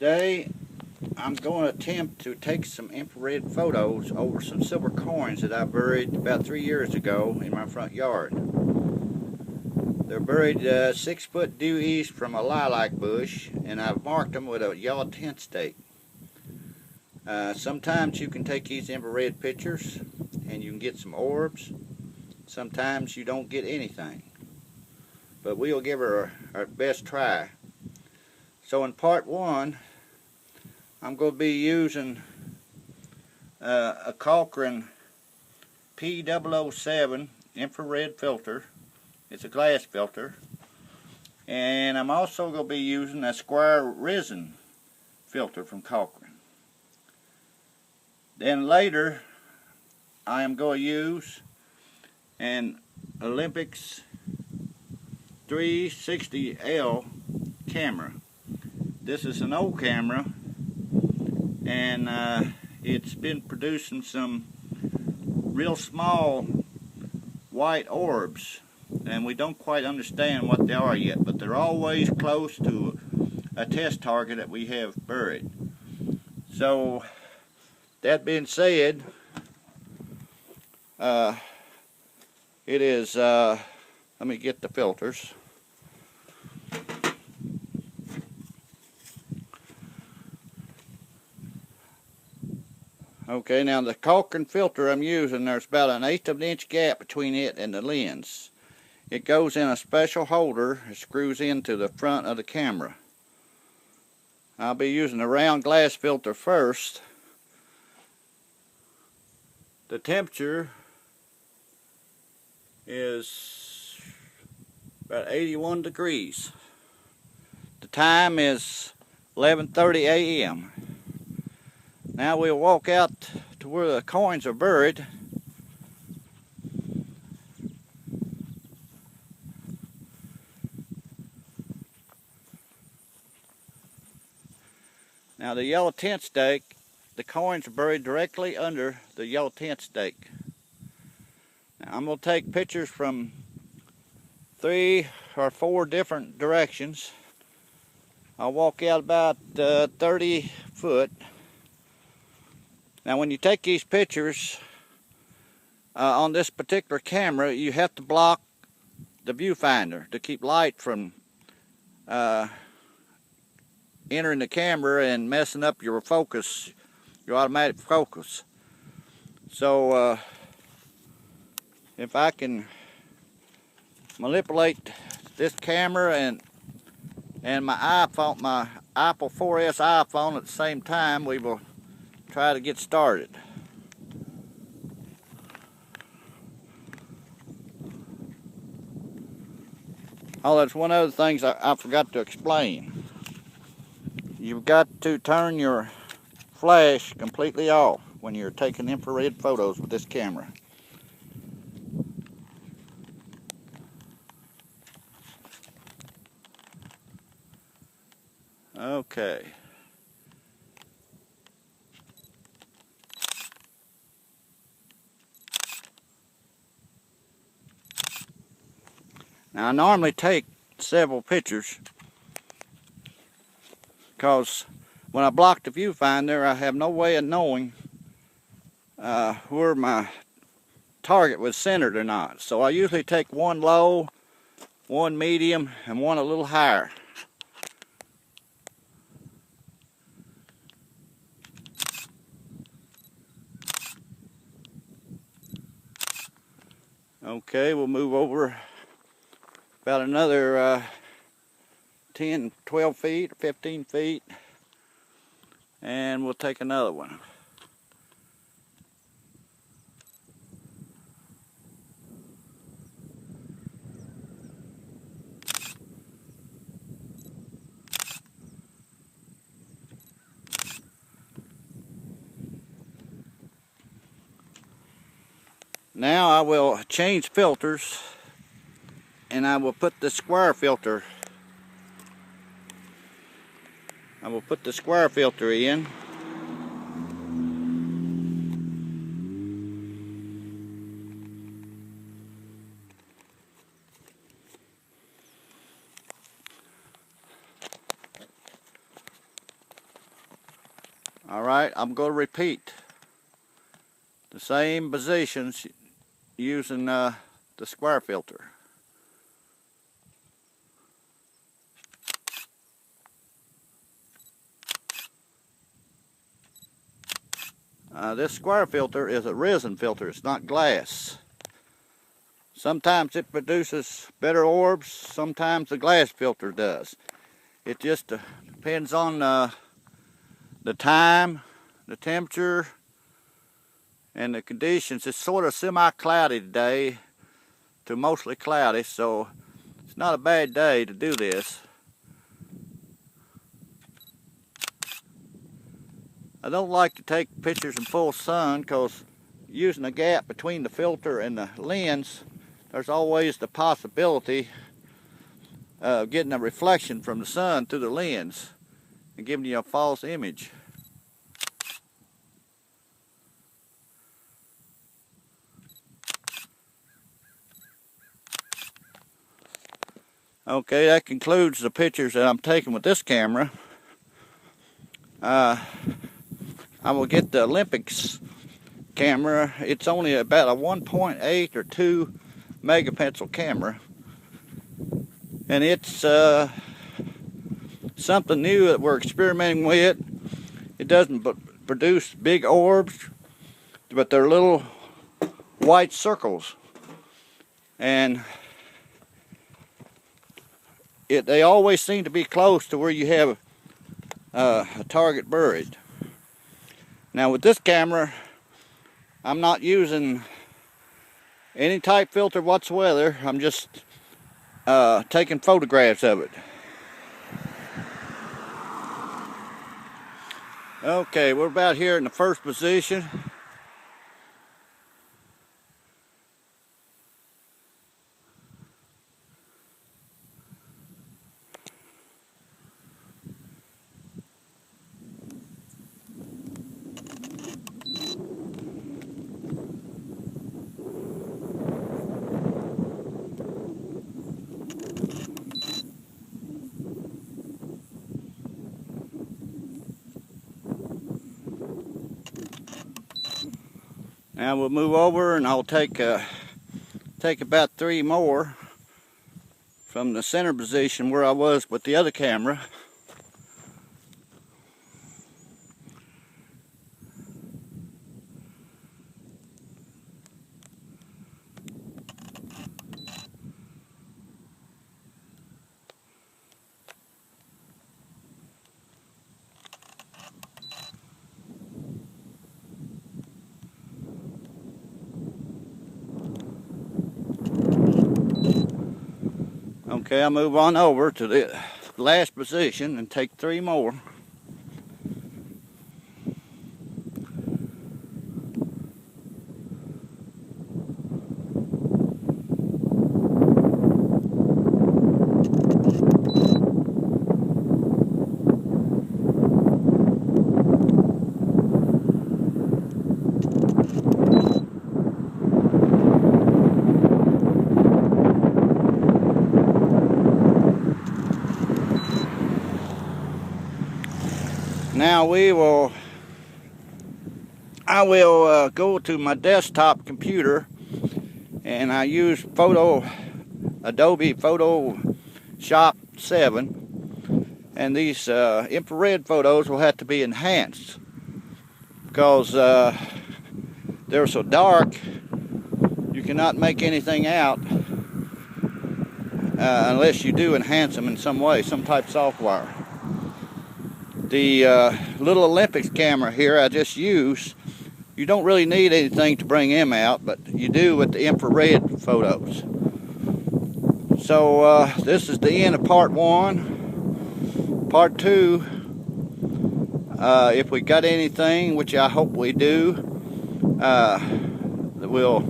Today I'm going to attempt to take some infrared photos over some silver coins that I buried about 3 years ago in my front yard. They're buried 6 foot due east from a lilac bush, and I've marked them with a yellow tent stake. Sometimes you can take these infrared pictures and you can get some orbs. Sometimes you don't get anything, but we'll give her our best try. So in part 1, I'm going to be using a Cochrane P007 infrared filter. It's a glass filter. And I'm also going to be using a square resin filter from Cochrane. Then later I am going to use an Olympus 360L camera. This is an old camera, and it's been producing some real small white orbs, and we don't quite understand what they are yet, but they're always close to a test target that we have buried. So that being said, let me get the filters. Okay, now the Cochrane filter I'm using, there's about an 1/8 of an inch gap between it and the lens. It goes in a special holder that screws into the front of the camera. I'll be using a round glass filter first. The temperature is about 81 degrees. The time is 11:30 a.m. Now we'll walk out to where the coins are buried. Now the yellow tent stake, the coins are buried directly under the yellow tent stake. Now I'm going to take pictures from 3 or 4 different directions. I'll walk out about 30 foot. Now when you take these pictures on this particular camera, you have to block the viewfinder to keep light from entering the camera and messing up your focus, your automatic focus. So if I can manipulate this camera and my iPhone, my Apple 4S iPhone at the same time, we will try to get started. Oh, there's one other thing I forgot to explain. You've got to turn your flash completely off when you're taking infrared photos with this camera. Okay. Now I normally take several pictures because when I block the viewfinder, I have no way of knowing where my target was centered or not. So I usually take one low, one medium, and one a little higher. Okay, we'll move over about another 10, 12 feet, 15 feet, and we'll take another one. Now I will change filters, and I will put the square filter. I will put the square filter in. Alright, I'm going to repeat the same positions using the square filter. This square filter is a resin filter, it's not glass. Sometimes it produces better orbs, sometimes the glass filter does. It just depends on the time, the temperature, and the conditions. It's sort of semi-cloudy today to mostly cloudy, so it's not a bad day to do this. I don't like to take pictures in full sun because using a gap between the filter and the lens, there's always the possibility of getting a reflection from the sun through the lens and giving you a false image. Okay, that concludes the pictures that I'm taking with this camera. I will get the Olympics camera. It's only about a 1.8 or 2 megapixel camera, and it's something new that we're experimenting with. It doesn't produce big orbs, but they're little white circles, and they always seem to be close to where you have a target buried. Now with this camera, I'm not using any type filter whatsoever. I'm just taking photographs of it. Okay, we're about here in the first position. Now we'll move over and I'll take about 3 more from the center position where I was with the other camera. Okay, I'll move on over to the last position and take 3 more. Now I will go to my desktop computer, and I use Adobe Photoshop 7, and these infrared photos will have to be enhanced because they're so dark you cannot make anything out unless you do enhance them in some way, some type of software. The little Olympics camera here I just used, you don't really need anything to bring them out, but you do with the infrared photos. So this is the end of part 1. Part 2, if we got anything, which I hope we do, will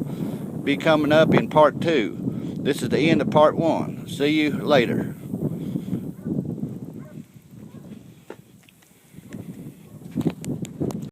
be coming up in part 2. This is the end of part 1. See you later.